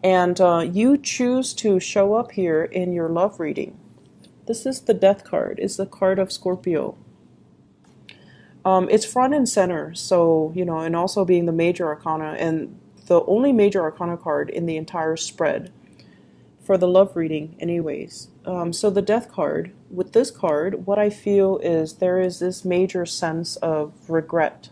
And you choose to show up here in your love reading. This is the Death card. It's the card of Scorpio. It's front and center, so, and also being the major arcana and the only major arcana card in the entire spread for the love reading, anyways. So the Death card, with this card, what I feel is there is this major sense of regret.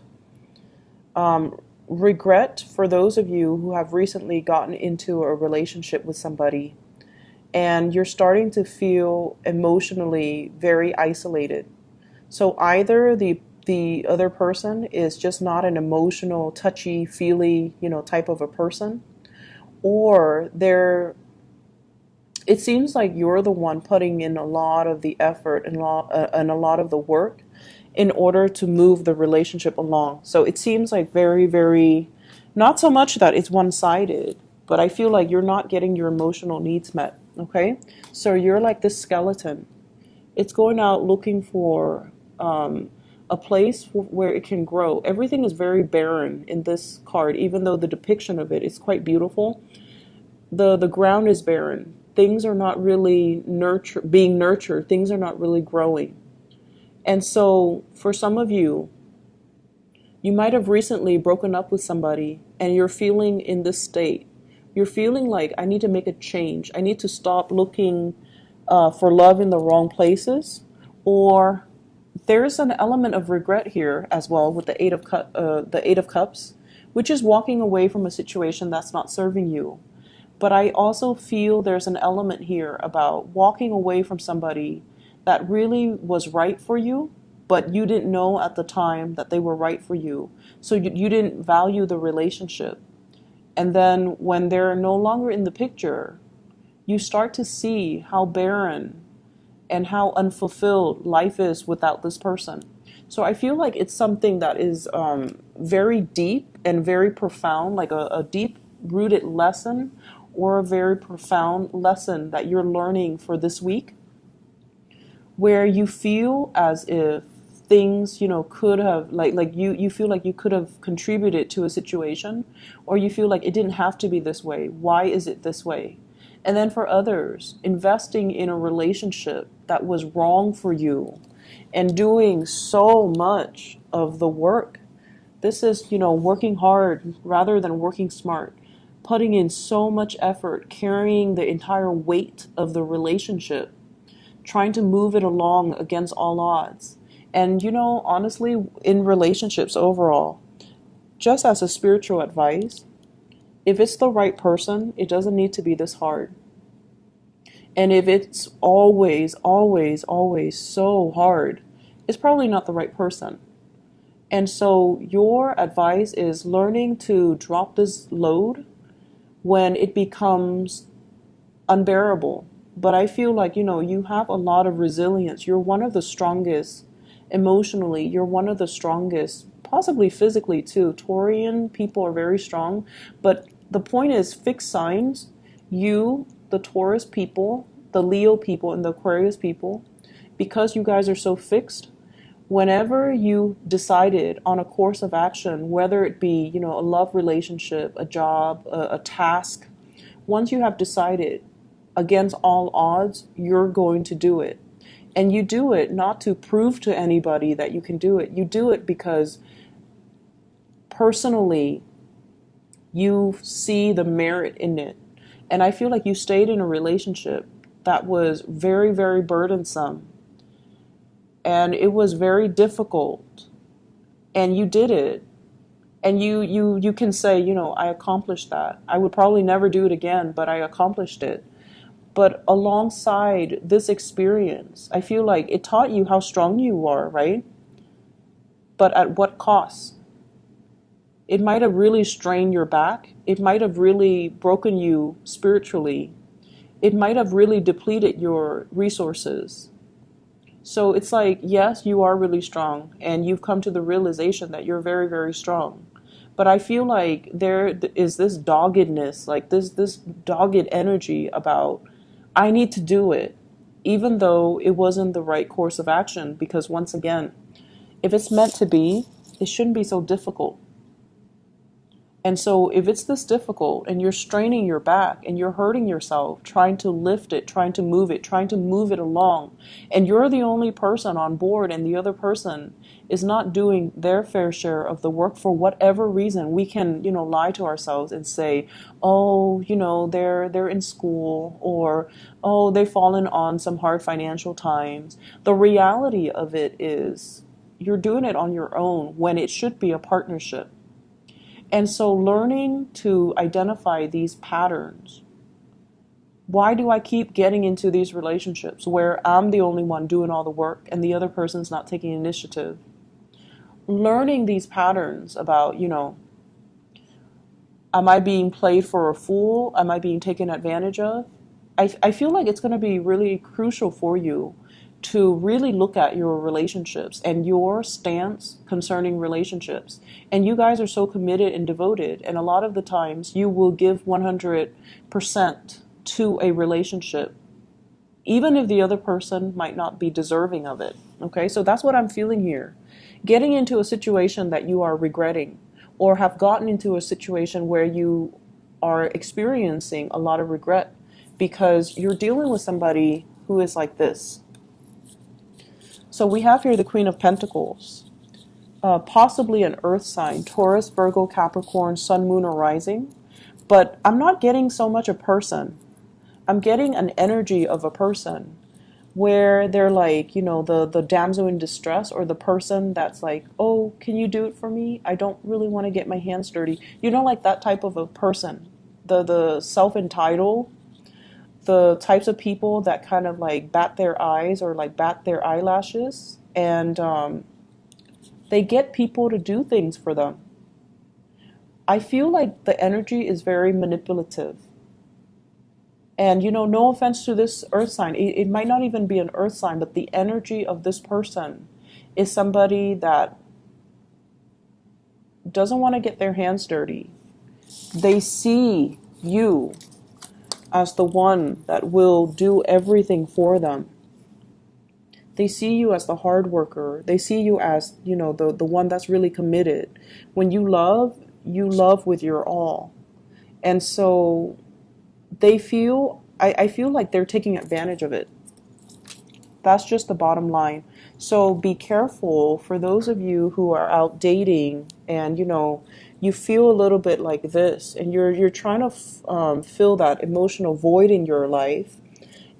Regret for those of you who have recently gotten into a relationship with somebody and you're starting to feel emotionally very isolated. So either the other person is just not an emotional, touchy, feely, type of a person, or it seems like you're the one putting in a lot of the effort and a lot of the work in order to move the relationship along. So it seems like very, very, not so much that it's one-sided, but I feel like you're not getting your emotional needs met, okay? So you're like this skeleton. It's going out looking for a place where it can grow. Everything is very barren in this card, even though the depiction of it is quite beautiful. The ground is barren. Things are not really being nurtured. Things are not really growing. And so for some of you, you might have recently broken up with somebody and you're feeling in this state. You're feeling like, I need to make a change. I need to stop looking for love in the wrong places. Or there's an element of regret here as well with the Eight of Cups, which is walking away from a situation that's not serving you. But I also feel there's an element here about walking away from somebody that really was right for you, but you didn't know at the time that they were right for you. So you didn't value the relationship. And then when they're no longer in the picture, you start to see how barren and how unfulfilled life is without this person. So I feel like it's something that is very deep and very profound, like a deep-rooted lesson or a very profound lesson that you're learning for this week, where you feel as if things, could have, like you feel like you could have contributed to a situation, or you feel like it didn't have to be this way. Why is it this way? And then for others, investing in a relationship that was wrong for you and doing so much of the work. This is, working hard rather than working smart, putting in so much effort, carrying the entire weight of the relationship, trying to move it along against all odds. And, honestly, in relationships overall, just as a spiritual advice, if it's the right person, it doesn't need to be this hard. And if it's always, always, always so hard, it's probably not the right person. And so your advice is learning to drop this load when it becomes unbearable. But I feel like, you have a lot of resilience. You're one of the strongest emotionally. You're one of the strongest, possibly physically too. Taurian people are very strong. But the point is, fixed signs, you, the Taurus people, the Leo people, and the Aquarius people, because you guys are so fixed, whenever you decided on a course of action, whether it be, a love relationship, a job, a task, once you have decided against all odds, you're going to do it. And you do it not to prove to anybody that you can do it. You do it because personally, you see the merit in it. And I feel like you stayed in a relationship that was very, very burdensome. And it was very difficult. And you did it. And you can say, I accomplished that. I would probably never do it again, but I accomplished it. But alongside this experience, I feel like it taught you how strong you are, right? But at what cost? It might have really strained your back. It might have really broken you spiritually. It might have really depleted your resources. So it's like, yes, you are really strong, and you've come to the realization that you're very, very strong. But I feel like there is this doggedness, like this dogged energy about, I need to do it, even though it wasn't the right course of action. Because once again, if it's meant to be, it shouldn't be so difficult. And so if it's this difficult and you're straining your back and you're hurting yourself, trying to lift it, trying to move it along, and you're the only person on board and the other person is not doing their fair share of the work for whatever reason, we can, lie to ourselves and say, oh, they're in school, or oh, they've fallen on some hard financial times. The reality of it is you're doing it on your own when it should be a partnership. And so learning to identify these patterns. Why do I keep getting into these relationships where I'm the only one doing all the work and the other person's not taking initiative? Learning these patterns about, am I being played for a fool? Am I being taken advantage of? I feel like it's going to be really crucial for you to really look at your relationships and your stance concerning relationships. And you guys are so committed and devoted, and a lot of the times you will give 100% to a relationship, even if the other person might not be deserving of it. Okay, so that's what I'm feeling here. Getting into a situation that you are regretting, or have gotten into a situation where you are experiencing a lot of regret because you're dealing with somebody who is like this. So we have here the Queen of Pentacles, possibly an earth sign, Taurus, Virgo, Capricorn, Sun, Moon, or Rising. But I'm not getting so much a person. I'm getting an energy of a person where they're like, the damsel in distress, or the person that's like, oh, can you do it for me? I don't really want to get my hands dirty. Like that type of a person. The self-entitled, the types of people that kind of like bat their eyes or like bat their eyelashes, and they get people to do things for them. I feel like the energy is very manipulative. And, no offense to this earth sign, it might not even be an earth sign, but the energy of this person is somebody that doesn't want to get their hands dirty. They see you as the one that will do everything for them. They see you as the hard worker. They see you as, the one that's really committed. When you love with your all. And so I feel like they're taking advantage of it. That's just the bottom line. So be careful for those of you who are out dating and, you feel a little bit like this, and you're trying to fill that emotional void in your life,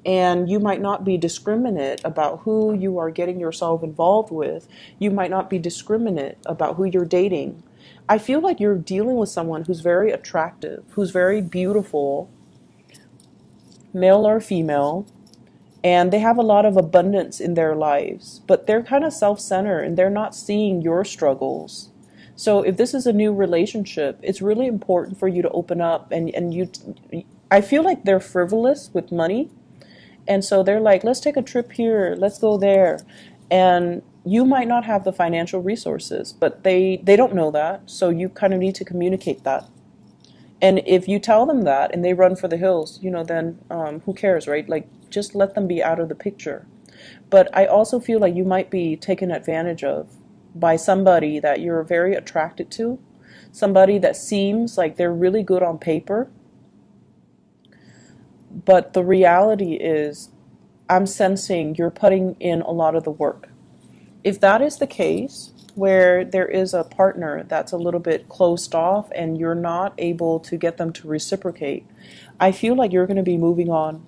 and you might not be discriminate about who you are getting yourself involved with. You might not be discriminate about who you're dating. I feel like you're dealing with someone who's very attractive, who's very beautiful, male or female, and they have a lot of abundance in their lives, but they're kind of self-centered and they're not seeing your struggles. So if this is a new relationship, it's really important for you to open up, and I feel like they're frivolous with money. And so they're like, let's take a trip here, let's go there. And you might not have the financial resources, but they don't know that. So you kind of need to communicate that. And if you tell them that and they run for the hills, then who cares, right? Like, just let them be out of the picture. But I also feel like you might be taken advantage of by somebody that you're very attracted to, somebody that seems like they're really good on paper. But the reality is, I'm sensing you're putting in a lot of the work. If that is the case, where there is a partner that's a little bit closed off and you're not able to get them to reciprocate, I feel like you're going to be moving on.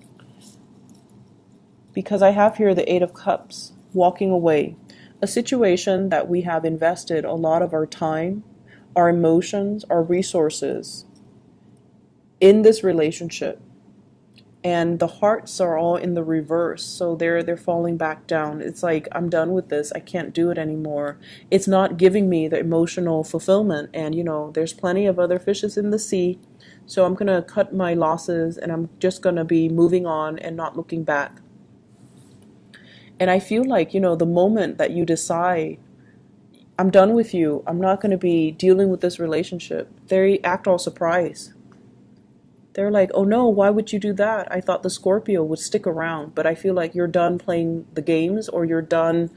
Because I have here the Eight of Cups, walking away. A situation that we have invested a lot of our time, our emotions, our resources in this relationship. And the hearts are all in the reverse, so they're falling back down. It's like, I'm done with this. I can't do it anymore. It's not giving me the emotional fulfillment, and there's plenty of other fishes in the sea. So I'm gonna cut my losses, and I'm just gonna be moving on and not looking back. And I feel like, the moment that you decide, I'm done with you, I'm not gonna be dealing with this relationship, they act all surprised. They're like, oh no, why would you do that? I thought the Scorpio would stick around. But I feel like you're done playing the games, or you're done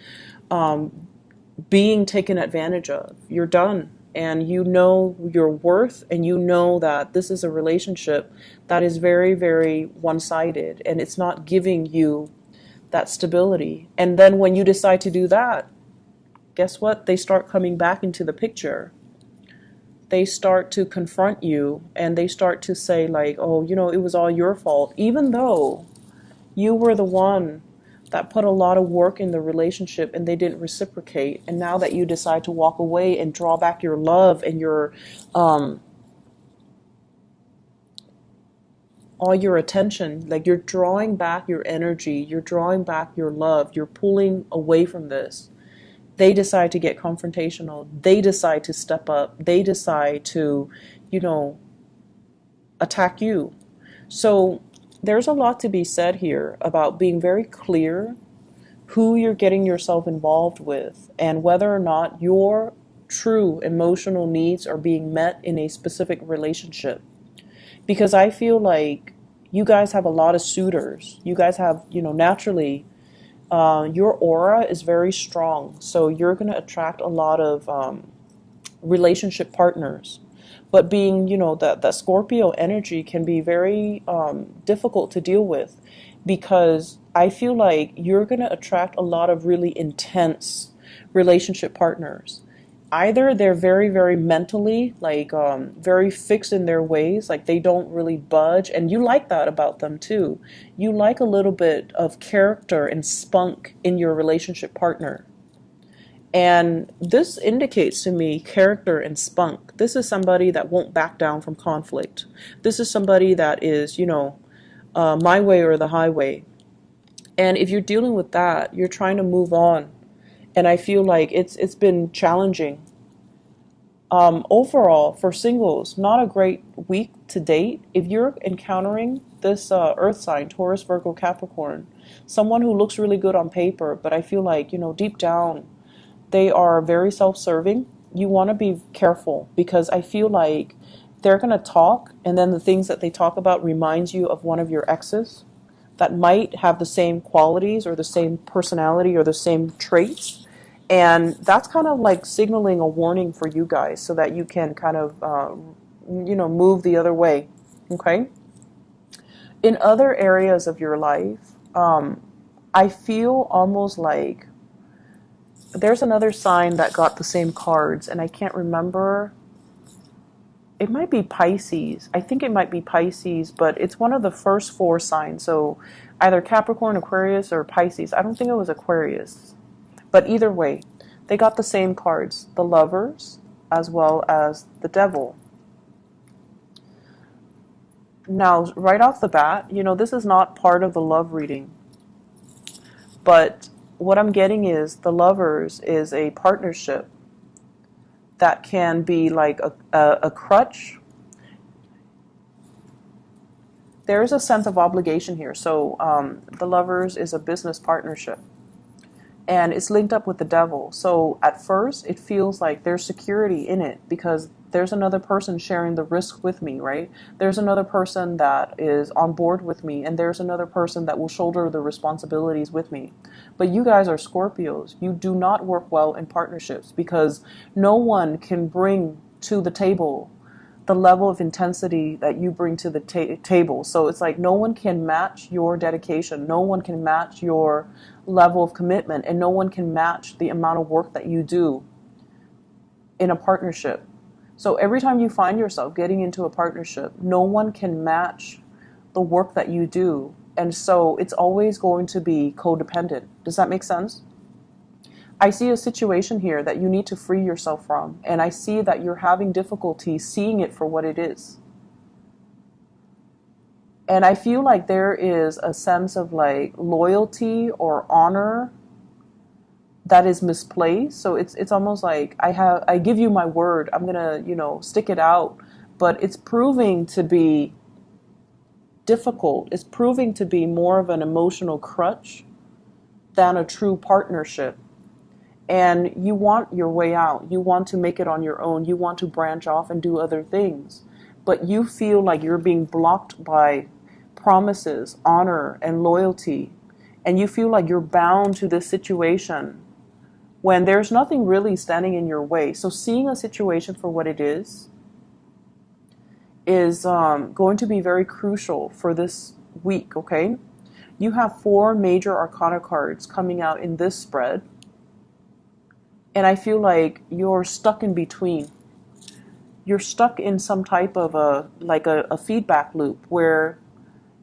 being taken advantage of. You're done. and you know your worth, and you know that this is a relationship that is very, very one-sided, and it's not giving you that stability. And then when you decide to do that, guess what? They start coming back into the picture. They start to confront you, and they start to say like, oh, it was all your fault, even though you were the one that put a lot of work in the relationship and they didn't reciprocate. And now that you decide to walk away and draw back your love and your all your attention, like you're drawing back your energy, you're drawing back your love, you're pulling away from this. They decide to get confrontational. They decide to step up. They decide to, attack you. So there's a lot to be said here about being very clear who you're getting yourself involved with and whether or not your true emotional needs are being met in a specific relationship. Because I feel like you guys have a lot of suitors. You guys have, naturally, your aura is very strong. So you're going to attract a lot of relationship partners. But being, that Scorpio energy can be very difficult to deal with, because I feel like you're going to attract a lot of really intense relationship partners. Either they're very, very mentally, like very fixed in their ways, like they don't really budge. And you like that about them too. You like a little bit of character and spunk in your relationship partner. And this indicates to me character and spunk. This is somebody that won't back down from conflict. This is somebody that is, my way or the highway. And if you're dealing with that, you're trying to move on. And I feel like it's been challenging. Overall, for singles, not a great week to date. If you're encountering this earth sign, Taurus, Virgo, Capricorn, someone who looks really good on paper, but I feel like, deep down, they are very self-serving. You want to be careful, because I feel like they're going to talk, and then the things that they talk about reminds you of one of your exes that might have the same qualities or the same personality or the same traits. And that's kind of like signaling a warning for you guys so that you can kind of, move the other way. Okay? In other areas of your life, I feel almost like there's another sign that got the same cards, and I can't remember. It might be Pisces. I think it might be Pisces, but it's one of the first four signs. So either Capricorn, Aquarius, or Pisces. I don't think it was Aquarius. But either way, they got the same cards. The Lovers, as well as the Devil. Now, right off the bat, this is not part of the love reading. But what I'm getting is the Lovers is a partnership that can be like a crutch. There is a sense of obligation here. So the Lovers is a business partnership, and it's linked up with the Devil. So at first it feels like there's security in it because there's another person sharing the risk with me, right? There's another person that is on board with me, and there's another person that will shoulder the responsibilities with me. But you guys are Scorpios. You do not work well in partnerships because no one can bring to the table the level of intensity that you bring to the table. So it's like no one can match your dedication. No one can match your level of commitment, and no one can match the amount of work that you do in a partnership. So every time you find yourself getting into a partnership, no one can match the work that you do. And so it's always going to be codependent. Does that make sense? I see a situation here that you need to free yourself from. And I see that you're having difficulty seeing it for what it is. And I feel like there is a sense of like loyalty or honor that is misplaced. So it's almost like I give you my word, I'm gonna, stick it out, but it's proving to be difficult. It's proving to be more of an emotional crutch than a true partnership. And you want your way out. You want to make it on your own. You want to branch off and do other things. But you feel like you're being blocked by promises, honor, and loyalty. And you feel like you're bound to this situation when there's nothing really standing in your way. So seeing a situation for what it is going to be very crucial for this week, okay? You have 4 major arcana cards coming out in this spread, and I feel like you're stuck in between. You're stuck in some type of a feedback loop where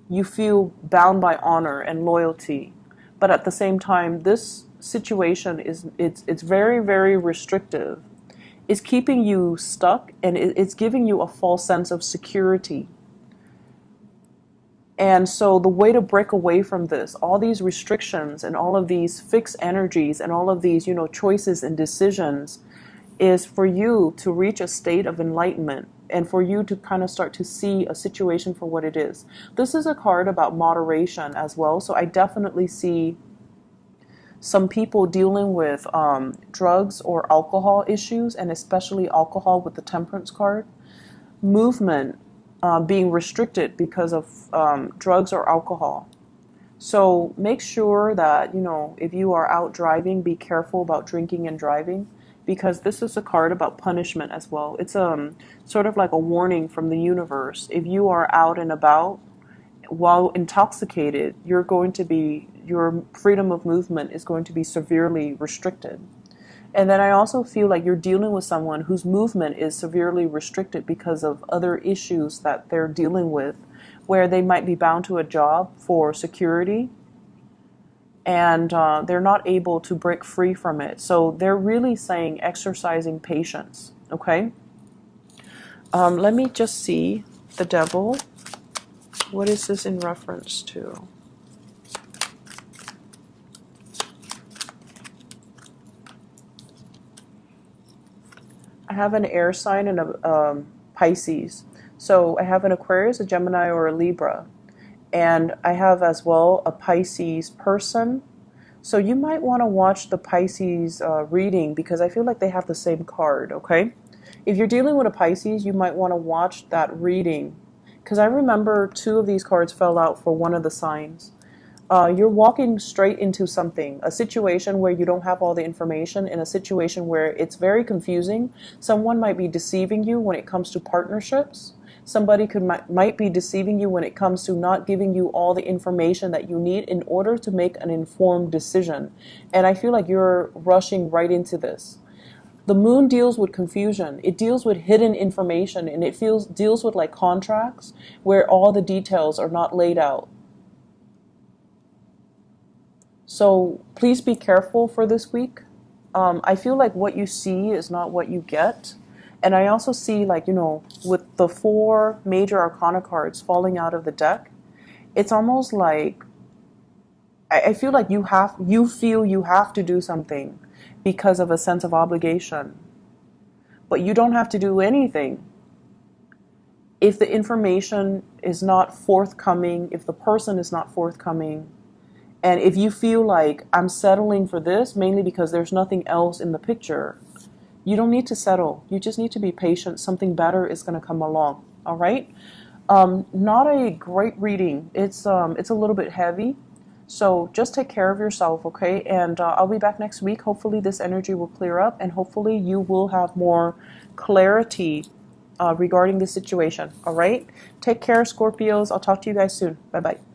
you feel bound by honor and loyalty, but at the same time, this situation it's very, very restrictive. It's keeping you stuck, and it's giving you a false sense of security. And so the way to break away from this, all these restrictions and all of these fixed energies and all of these, choices and decisions, is for you to reach a state of enlightenment and for you to kind of start to see a situation for what it is. This is a card about moderation as well. So I definitely see some people dealing with drugs or alcohol issues, and especially alcohol with the Temperance card. Movement being restricted because of drugs or alcohol. So make sure that, if you are out driving, be careful about drinking and driving, because this is a card about punishment as well. It's sort of like a warning from the universe. If you are out and about while intoxicated, your freedom of movement is going to be severely restricted. And then I also feel like you're dealing with someone whose movement is severely restricted because of other issues that they're dealing with, where they might be bound to a job for security, and they're not able to break free from it. So they're really saying exercising patience, okay? Let me just see the Devil. What is this in reference to? I have an air sign and a Pisces. So I have an Aquarius, a Gemini, or a Libra. And I have as well a Pisces person. So you might want to watch the Pisces reading, because I feel like they have the same card, okay? If you're dealing with a Pisces, you might want to watch that reading, because I remember 2 of these cards fell out for one of the signs. You're walking straight into something, a situation where you don't have all the information, in a situation where it's very confusing. Someone might be deceiving you when it comes to partnerships. Somebody might be deceiving you when it comes to not giving you all the information that you need in order to make an informed decision. And I feel like you're rushing right into this. The moon deals with confusion. It deals with hidden information, and it deals with like contracts where all the details are not laid out. So please be careful for this week. I feel like what you see is not what you get. And I also see, like, with the 4 major arcana cards falling out of the deck, it's almost like I feel like you feel you have to do something because of a sense of obligation. But you don't have to do anything. If the information is not forthcoming, if the person is not forthcoming, and if you feel like I'm settling for this mainly because there's nothing else in the picture, you don't need to settle. You just need to be patient. Something better is going to come along. All right? Not a great reading. It's a little bit heavy. So just take care of yourself, okay? And I'll be back next week. Hopefully this energy will clear up, and hopefully you will have more clarity regarding the situation. All right? Take care, Scorpios. I'll talk to you guys soon. Bye-bye.